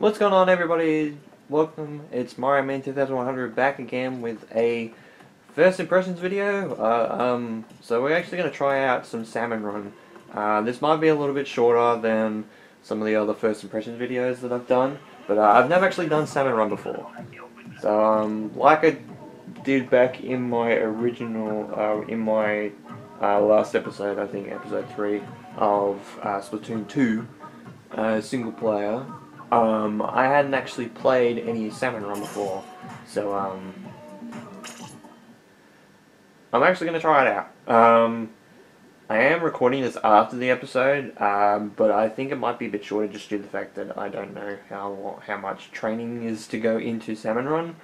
What's going on, everybody? Welcome. It's Mario Man 2100 back again with a first impressions video. So we're actually going to try out some Salmon Run. This might be a little bit shorter than some of the other first impressions videos that I've done, but I've never actually done Salmon Run before. So like I did back in my original, last episode, I think episode 3 of Splatoon 2, single player. I hadn't actually played any Salmon Run before, so I'm actually going to try it out. I am recording this after the episode, but I think it might be a bit shorter just due to the fact that I don't know how much training is to go into Salmon Run.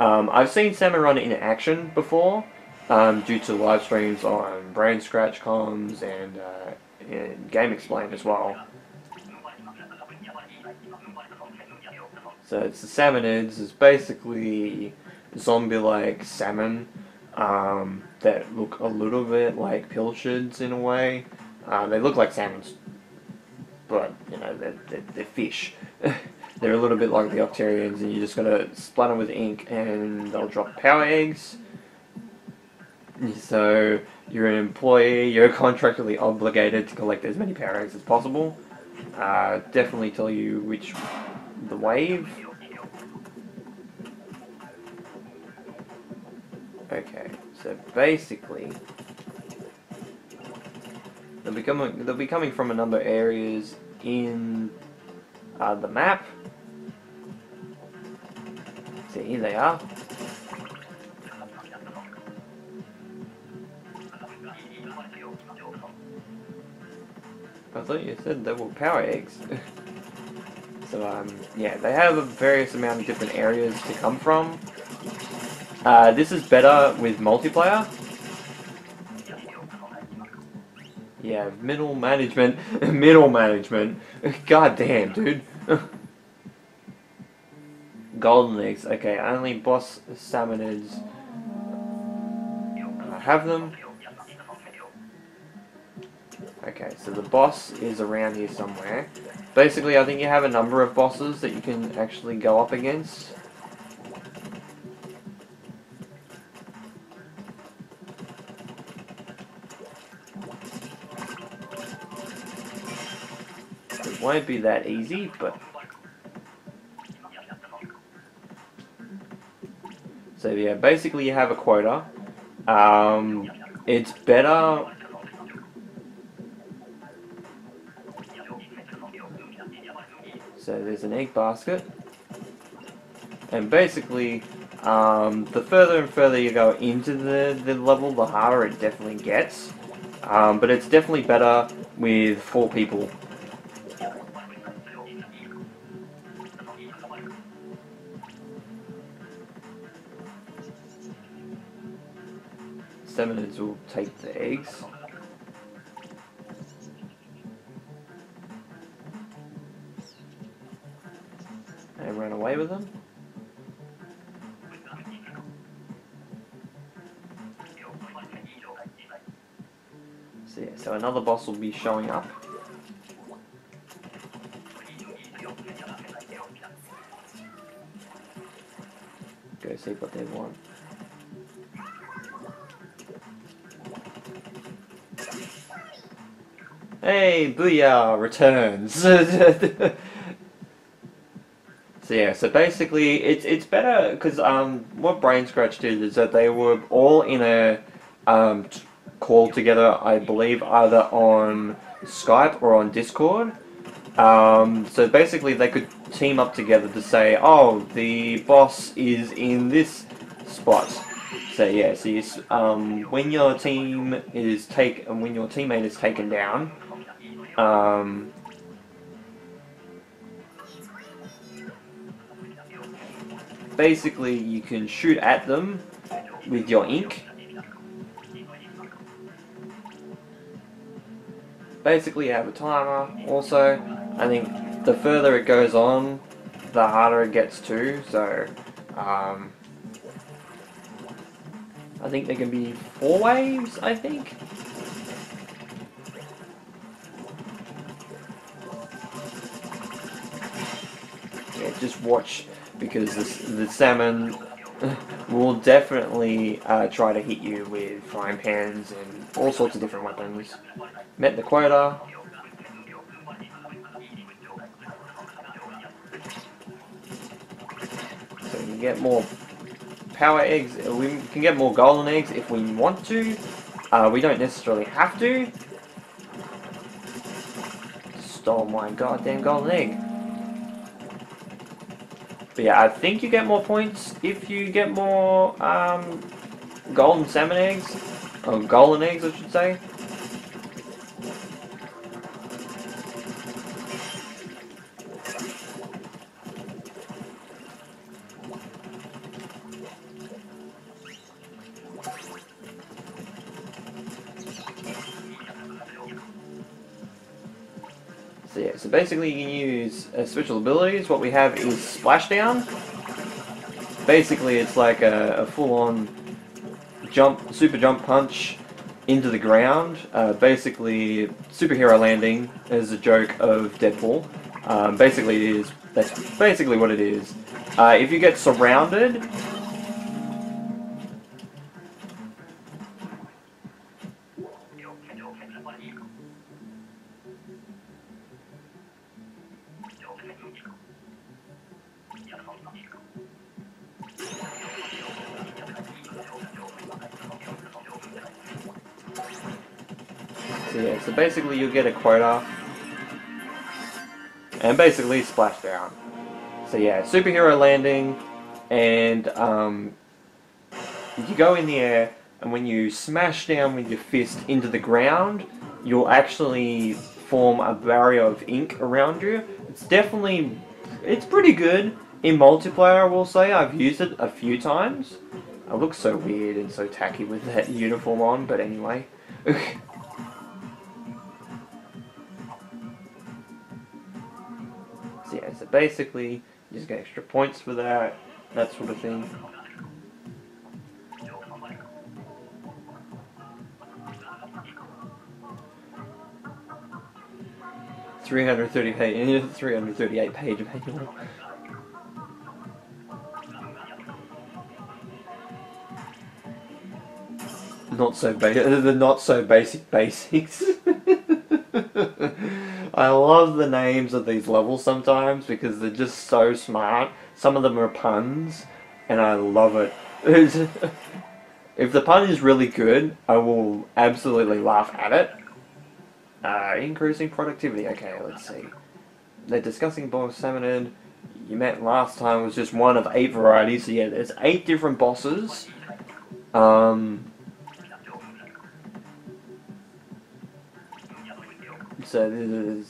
I've seen Salmon Run in action before, due to live streams on Brain Scratch comms and Game Explain as well. So it's the salmonids. It's basically zombie-like salmon that look a little bit like pilchards in a way. They look like salmons, but you know they're fish. They're a little bit like the Octarians, and you just gotta splat them with ink, and they'll drop power eggs. So you're an employee. You're contractually obligated to collect as many power eggs as possible. Definitely tell you which. The wave. Okay, so basically they'll be coming from a number of areas in the map. So here they are. I thought you said they were power eggs. So, yeah, they have a various amount of different areas to come from. This is better with multiplayer. Yeah, middle management. Middle management. God damn, dude. Golden eggs. Okay, only boss salmonids have them. Okay, so the boss is around here somewhere. Basically, I think you have a number of bosses that you can actually go up against. It won't be that easy, but... So yeah, basically you have a quota. It's better... So there's an egg basket, and basically, the further and further you go into the level, the harder it definitely gets. But it's definitely better with 4 people. Salmonids will take the eggs. And run away with them. So yeah, so another boss will be showing up. Go see what they want. Hey, Booyah returns. So yeah, so basically it's better because what Brain Scratch did is that they were all in a call together, I believe, either on Skype or on Discord. So basically they could team up together to say, oh, the boss is in this spot. So yeah, so you, when your team is when your teammate is taken down, basically you can shoot at them with your ink. Basically you have a timer. Also, I think the further it goes on, the harder it gets too. So, I think there can be 4 waves, I think. just watch, because the salmon will definitely try to hit you with frying pans and all sorts of different weapons. Met the quota. So we can get more power eggs. We can get more golden eggs if we want to. We don't necessarily have to. Stole my goddamn golden egg. But yeah, I think you get more points if you get more golden salmon eggs. Or golden eggs, I should say. So yeah, so basically you can use special abilities. What we have is Splashdown. Basically it's like a full-on jump, super jump punch into the ground. Basically, superhero landing is a joke of Deadpool. Basically that's basically what it is. If you get surrounded, so yeah, so basically you'll get a quota, and basically Splashdown. So yeah, superhero landing, and you go in the air, and when you smash down with your fist into the ground, you'll actually form a barrier of ink around you. It's pretty good in multiplayer, I will say. I've used it a few times. It looks so weird and so tacky with that uniform on, but anyway. So yeah, so basically, you just get extra points for that sort of thing. $338 page manual. The not so basic basics. I love the names of these levels sometimes because they're just so smart. Some of them are puns, and I love it. If the pun is really good, I will absolutely laugh at it. Increasing productivity. Okay, let's see. They're discussing boss salmonid. You met last time was just one of 8 varieties. So yeah, there's 8 different bosses. So there's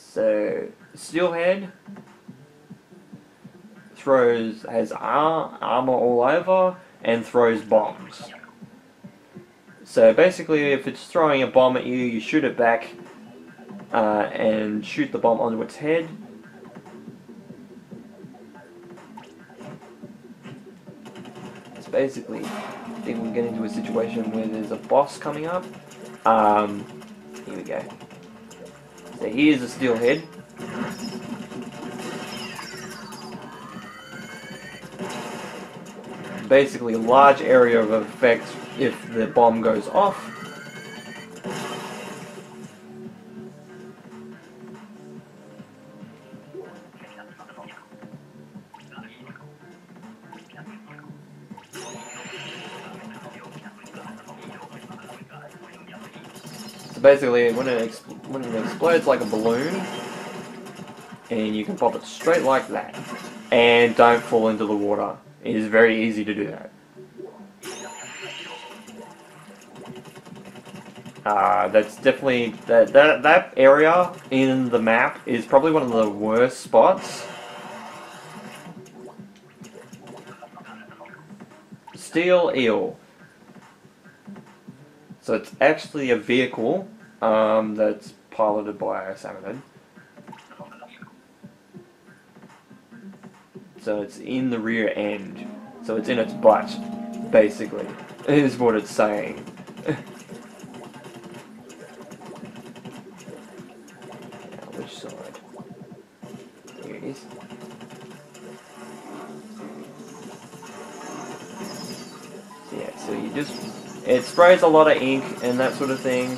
Steelhead. Has armor all over and throws bombs. So basically, if it's throwing a bomb at you, you shoot it back and shoot the bomb onto its head. So basically, I think we'll get into a situation where there's a boss coming up. Here we go. So here's a Steelhead. Basically, a large area of effect if the bomb goes off. So basically, when it explodes like a balloon, and you can pop it straight like that, and don't fall into the water. It is very easy to do that. That's definitely that area in the map is probably one of the worst spots. Steel eel. So it's actually a vehicle that's piloted by a salmonid. So it's in the rear end. So it's in its butt, basically, is what it's saying. Which side? Here it is. so you just, it sprays a lot of ink and that sort of thing.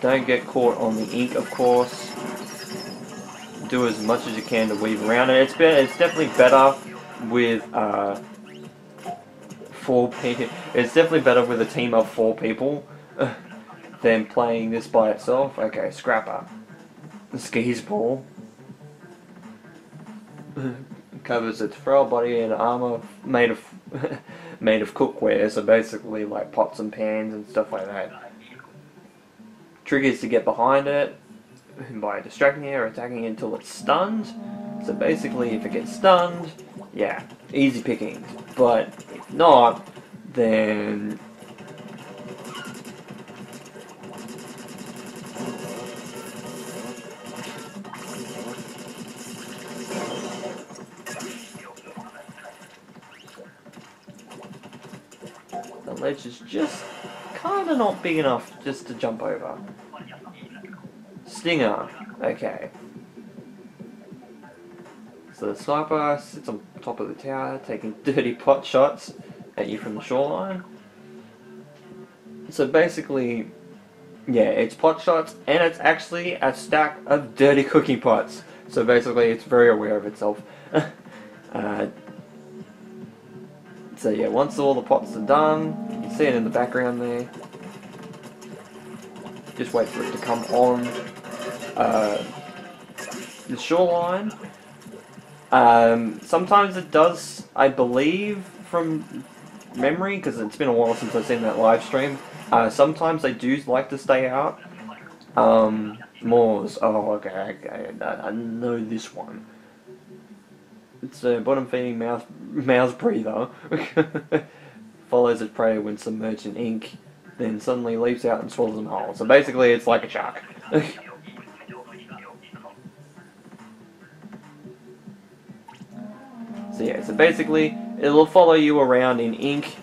Don't get caught on the ink, of course. Do as much as you can to weave around it. It's definitely better with 4 people. It's definitely better with a team of 4 people than playing this by itself. Okay, Scrapper. Skis ball. Covers its frail body in armor made of made of cookware, so basically like pots and pans and stuff like that. Triggers to get behind it by distracting it or attacking it until it's stunned. So basically, if it gets stunned, yeah, easy pickings. But if not, then the ledge is just kind of not big enough just to jump over. Stinger, okay. So the sniper sits on top of the tower, taking dirty pot shots at you from the shoreline. So basically, yeah, it's pot shots, and it's actually a stack of dirty cooking pots. So basically, it's very aware of itself. So yeah, once all the pots are done, you can see it in the background there. Just wait for it to come on the shoreline. Sometimes it does, I believe, from memory, because it's been a while since I've seen that live stream. Sometimes they do like to stay out. Moors. Oh, okay, I know this one. It's a bottom-feeding mouse breather. Follows its prey when submerged in ink, then suddenly leaps out and swallows them whole. So basically, it's like a shark. So yeah, so basically, it'll follow you around in ink.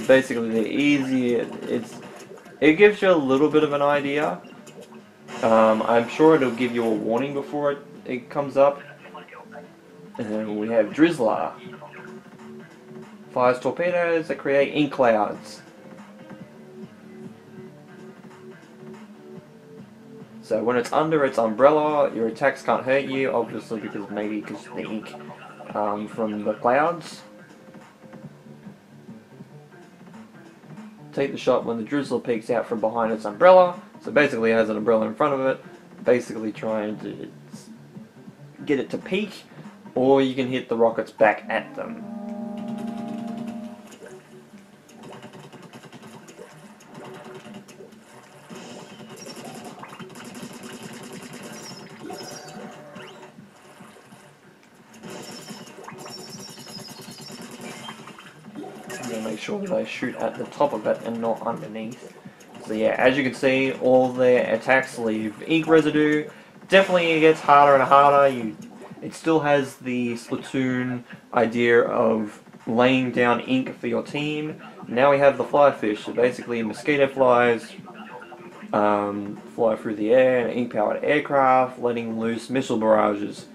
Basically, the easier it gives you a little bit of an idea. I'm sure it'll give you a warning before it comes up. And then we have Drizzler. Fires torpedoes that create ink clouds. So when it's under its umbrella, your attacks can't hurt you, obviously because of the ink from the clouds. Take the shot when the drizzler peeks out from behind its umbrella. So basically it has an umbrella in front of it, basically trying to get it to peak, or you can hit the rockets back at them. Make sure that I shoot at the top of it and not underneath. So yeah, as you can see, all their attacks leave ink residue. Definitely it gets harder and harder. It still has the Splatoon idea of laying down ink for your team. Now we have the fly fish, so basically mosquito flies fly through the air, an ink-powered aircraft, letting loose missile barrages.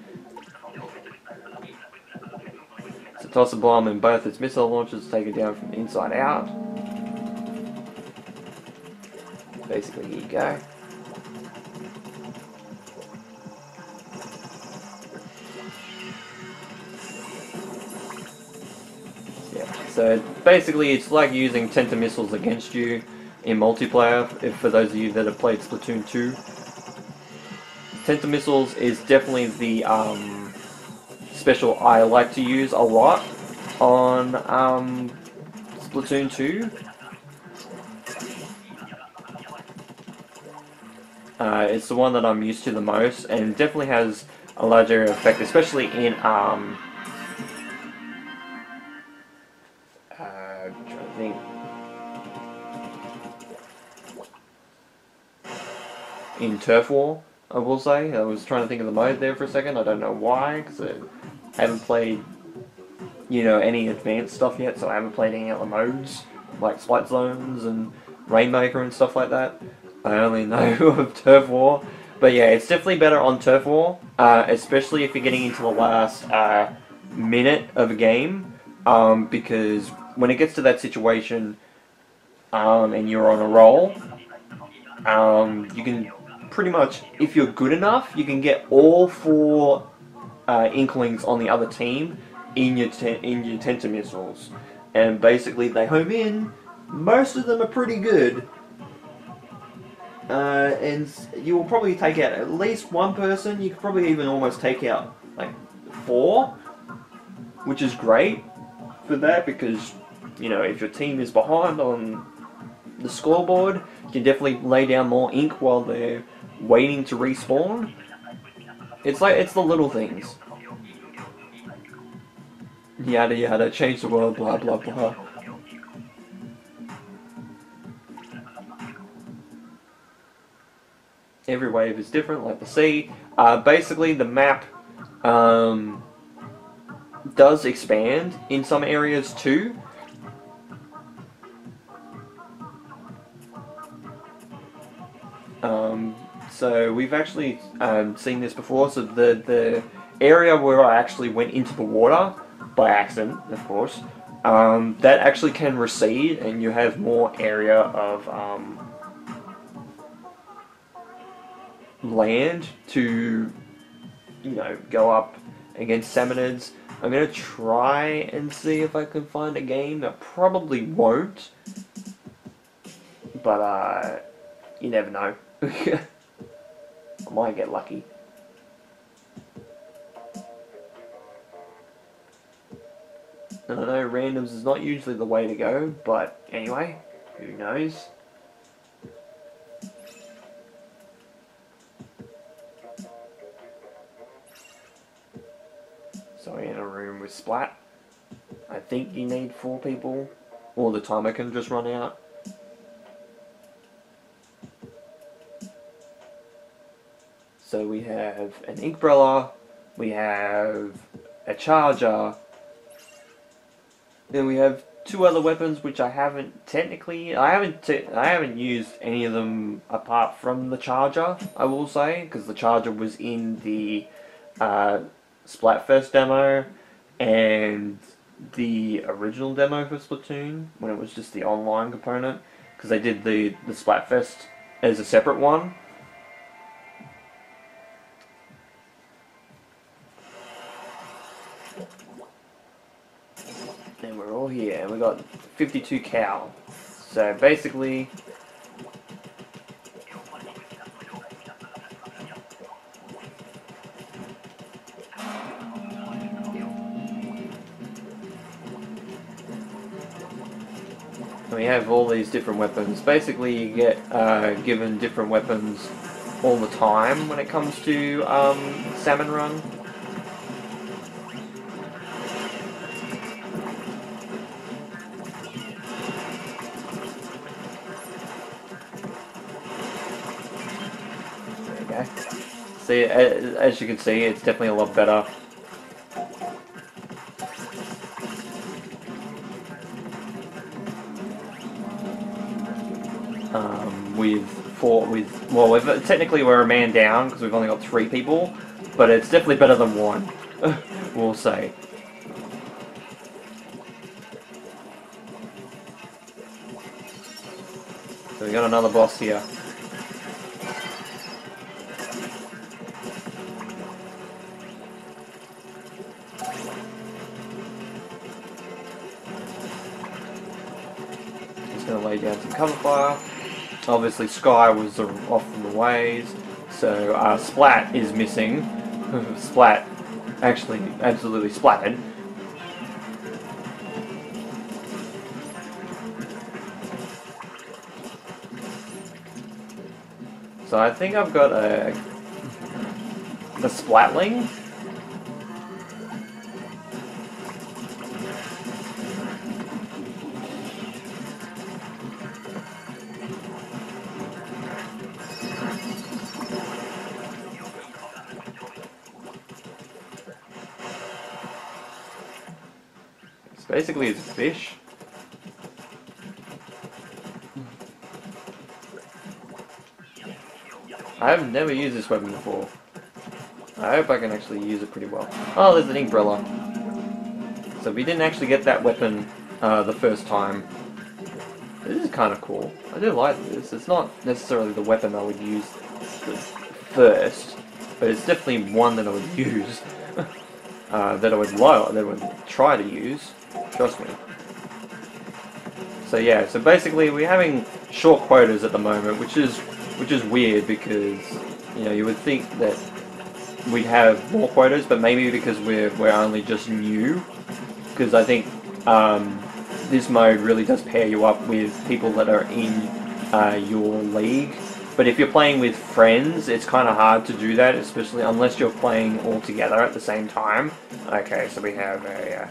Toss a bomb and both its missile launchers take it down from the inside out. Basically, here you go. Yeah, so basically it's like using Tenta missiles against you in multiplayer, for those of you that have played Splatoon 2. Tenta missiles is definitely the special I like to use a lot on Splatoon 2. It's the one that I'm used to the most, and it definitely has a large area effect, especially in I'm trying to think. In Turf War, I will say. I was trying to think of the mode there for a second. I don't know why, because haven't played, you know, any advanced stuff yet, so I haven't played any other modes, like Split Zones and Rainmaker and stuff like that. I only know of Turf War. But yeah, it's definitely better on Turf War, especially if you're getting into the last minute of a game, because when it gets to that situation and you're on a roll, you can pretty much, if you're good enough, you can get all 4 Inklings on the other team in your tenter missiles, and basically they home in. Most of them are pretty good, and you will probably take out at least 1 person. You could probably even almost take out like 4, which is great for that, because you know, if your team is behind on the scoreboard, you can definitely lay down more ink while they're waiting to respawn. It's like, it's the little things. Yada yada, change the world, blah blah blah. Every wave is different, like the sea. Basically, the map does expand in some areas too. So we've actually seen this before. So the area where I actually went into the water by accident, of course, that actually can recede, and you have more area of land to, you know, go up against salmonids. I'm gonna try and see if I can find a game that probably won't, but you never know. I might get lucky. And I know randoms is not usually the way to go, but anyway, who knows? So we're in a room with Splat. I think you need 4 people, or the timer can just run out. So we have an Inkbrella, we have a Charger, then we have 2 other weapons which I haven't used any of them apart from the Charger, I will say, because the Charger was in the Splatfest demo and the original demo for Splatoon, when it was just the online component, because they did the Splatfest as a separate one. And we're all here, and we got 52 cow. So basically, we have all these different weapons. Basically, you get given different weapons all the time when it comes to Salmon Run. See, as you can see, it's definitely a lot better. Technically we're a man down because we've only got 3 people, but it's definitely better than 1, we'll say. So we got another boss here. Just gonna lay down some cover fire. Obviously Sky was off from the ways, so Splat is missing. Splat actually absolutely splatted. So I think I've got a Splatling. Basically, it's a fish. I have never used this weapon before. I hope I can actually use it pretty well. Oh, there's an umbrella. So we didn't actually get that weapon the first time. This is kind of cool. I do like this. It's not necessarily the weapon I would use first, but it's definitely one that I would use. That I would try to use. Trust me. So yeah, so basically we're having short quotas at the moment, which is weird because you would think that we'd have more quotas, but maybe because we're only just new. Because I think this mode really does pair you up with people that are in your league. But if you're playing with friends, it's kind of hard to do that, especially unless you're playing all together at the same time. Okay, so we have a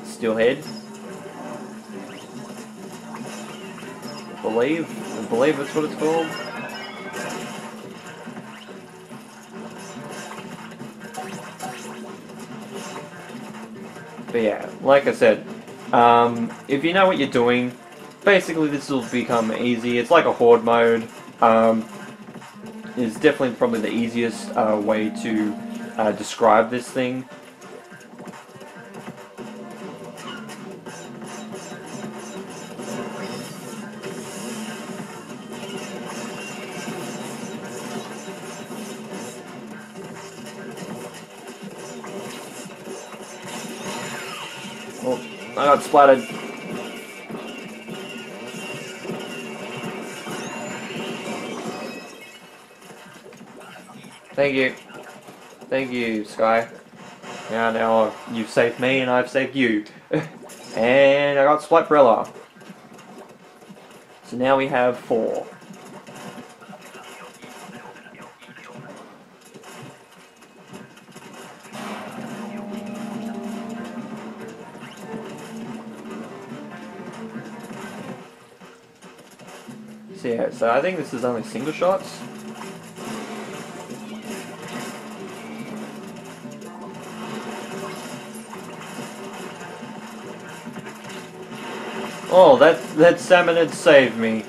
steelhead. I believe that's what it's called. But yeah, like I said, if you know what you're doing, basically this will become easy. It's like a horde mode. It's definitely probably the easiest way to describe this thing. Oh, I got splattered. Thank you. Thank you, Sky. Now you've saved me and I've saved you. And I got Splatbrella. So now we have 4. So yeah, so I think this is only single shots. Oh, that salmon had saved me.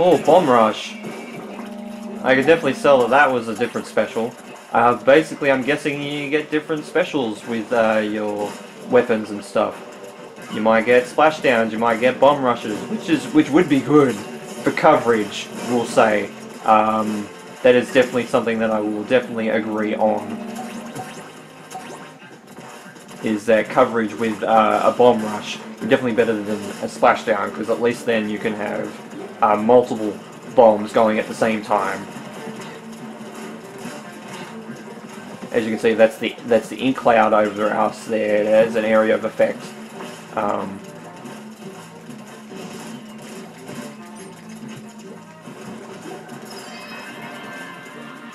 Oh, Bomb Rush. I could definitely tell that was a different special. Basically, I'm guessing you get different specials with your weapons and stuff. You might get splashdowns, you might get bomb rushes, which would be good for coverage, we'll say. That is definitely something that I will definitely agree on. Is that coverage with a bomb rush definitely better than a splashdown, because at least then you can have multiple bombs going at the same time. As you can see, that's the ink cloud over us there. There's an area of effect.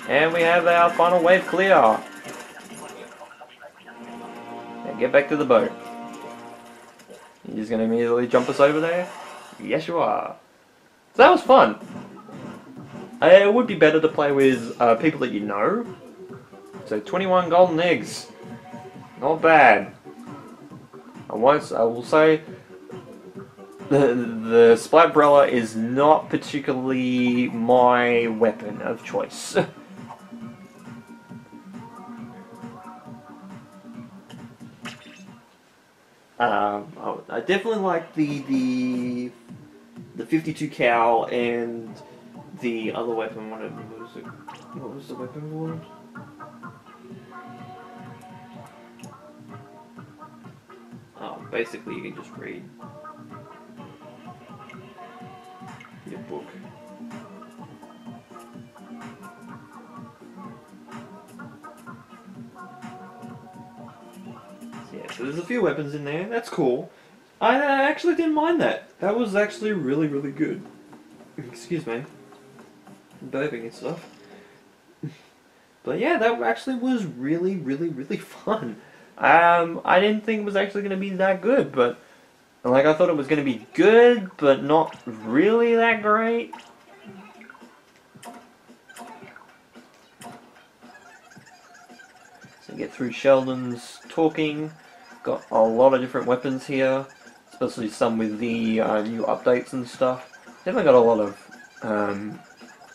And we have our final wave clear. Now get back to the boat. You're just going to immediately jump us over there? Yes, you are. So that was fun. It would be better to play with people that you know. So 21 golden eggs. Not bad. I will say the Splatbrella is not particularly my weapon of choice. I definitely like the 52 cal and the other weapon. What was the weapon called? Oh, basically you can just read your book. So yeah, So there's a few weapons in there. That's cool. I actually didn't mind that. That was actually really, really good. Excuse me. I'm burping and stuff. But yeah, that actually was really, really, really fun. I didn't think it was actually going to be that good, but like I thought it was going to be good, but not really that great. So get through Sheldon's talking. Got a lot of different weapons here, especially some with the new updates and stuff. Definitely got a lot of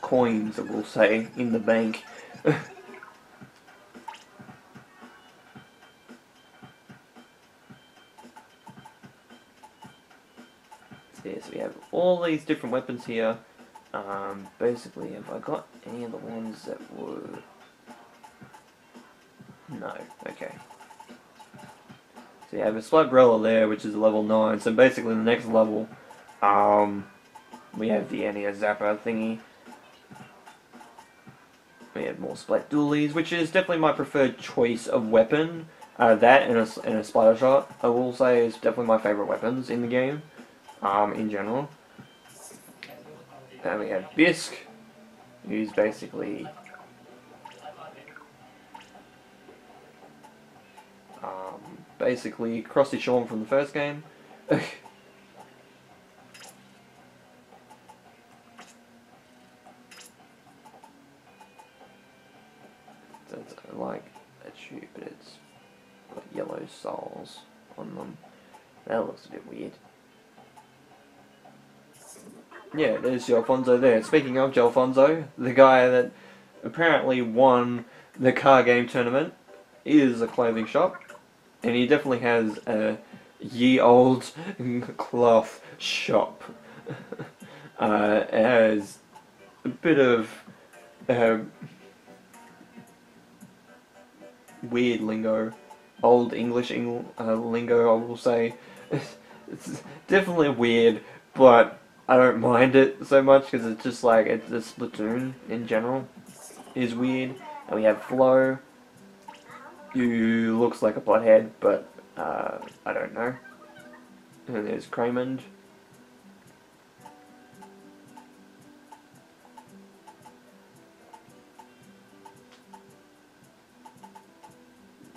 coins, I will say, in the bank. Yeah, so we have all these different weapons here. Basically, have I got any of the ones that were... No, okay. So you have a Splatoon there, which is level 9, so basically the next level, we have the Zapper thingy. We have more Splat Dualies, which is definitely my preferred choice of weapon. That and a Splatter Shot, I will say, is definitely my favourite weapons in the game. In general. And we have Bisque, who's basically Krusty Shawn from the first game. So it's like a tube, but it's got yellow souls on them. That looks a bit weird. Yeah, there's Gelfonso there. Speaking of Gelfonso, the guy that apparently won the car game tournament is a clothing shop, and he definitely has a ye-old cloth shop. It has a bit of weird lingo, old English lingo, I will say. It's definitely weird, but I don't mind it so much because it's just like the Splatoon in general is weird. And we have Flo, who looks like a butthead, but I don't know. And there's Craymond.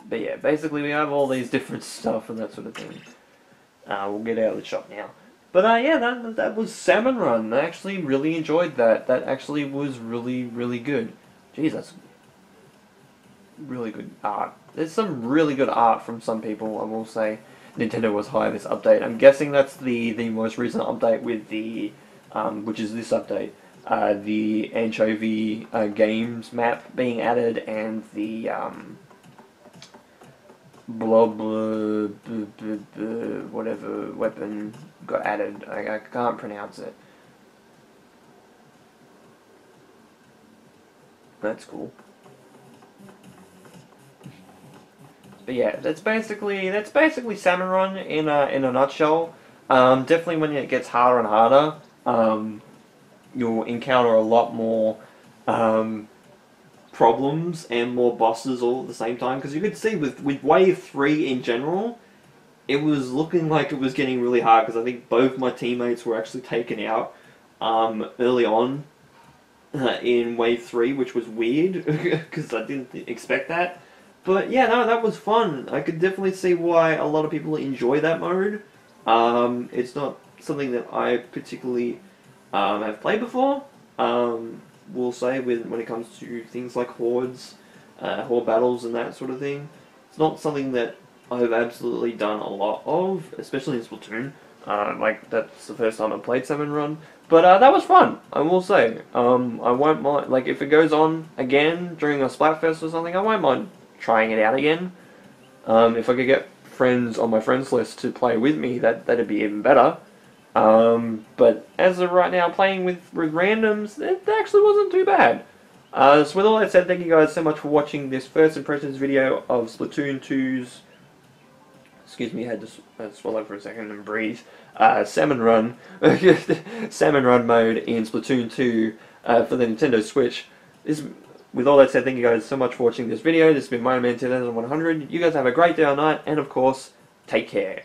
But yeah, basically we have all these different stuff and that sort of thing. We'll get out of the shop now. But yeah, that was Salmon Run. I actually really enjoyed that. That actually was really, really good. Jeez, that's really good art. There's some really good art from some people, I will say. Nintendo was high this update. I'm guessing that's the most recent update with the, which is this update. The Anchovy Games map being added and the, whatever weapon got added. I can't pronounce it. That's cool. But yeah, that's basically Salmon Run in a nutshell. Definitely when it gets harder and harder, you'll encounter a lot more problems and more bosses all at the same time, because you could see with Wave 3 in general, it was looking like it was getting really hard, because I think both my teammates were actually taken out early on in Wave 3, which was weird, because I didn't expect that. But yeah, no, that was fun. I could definitely see why a lot of people enjoy that mode. It's not something that I particularly have played before. We'll say when it comes to things like hordes, horde battles and that sort of thing. It's not something that I've absolutely done a lot of, especially in Splatoon. Like, that's the first time I played Salmon Run. But that was fun, I will say. I won't mind, like, if it goes on again during a Splatfest or something, I won't mind trying it out again. If I could get friends on my friends list to play with me, that'd be even better. But as of right now, playing with randoms, it actually wasn't too bad. So with all that said, thank you guys so much for watching this first impressions video of Splatoon 2's... Excuse me, I had to swallow for a second and breathe. Salmon Run. Salmon Run mode in Splatoon 2 for the Nintendo Switch. With all that said, thank you guys so much for watching this video. This has been My Man 2100. You guys have a great day or night, and of course, Take care.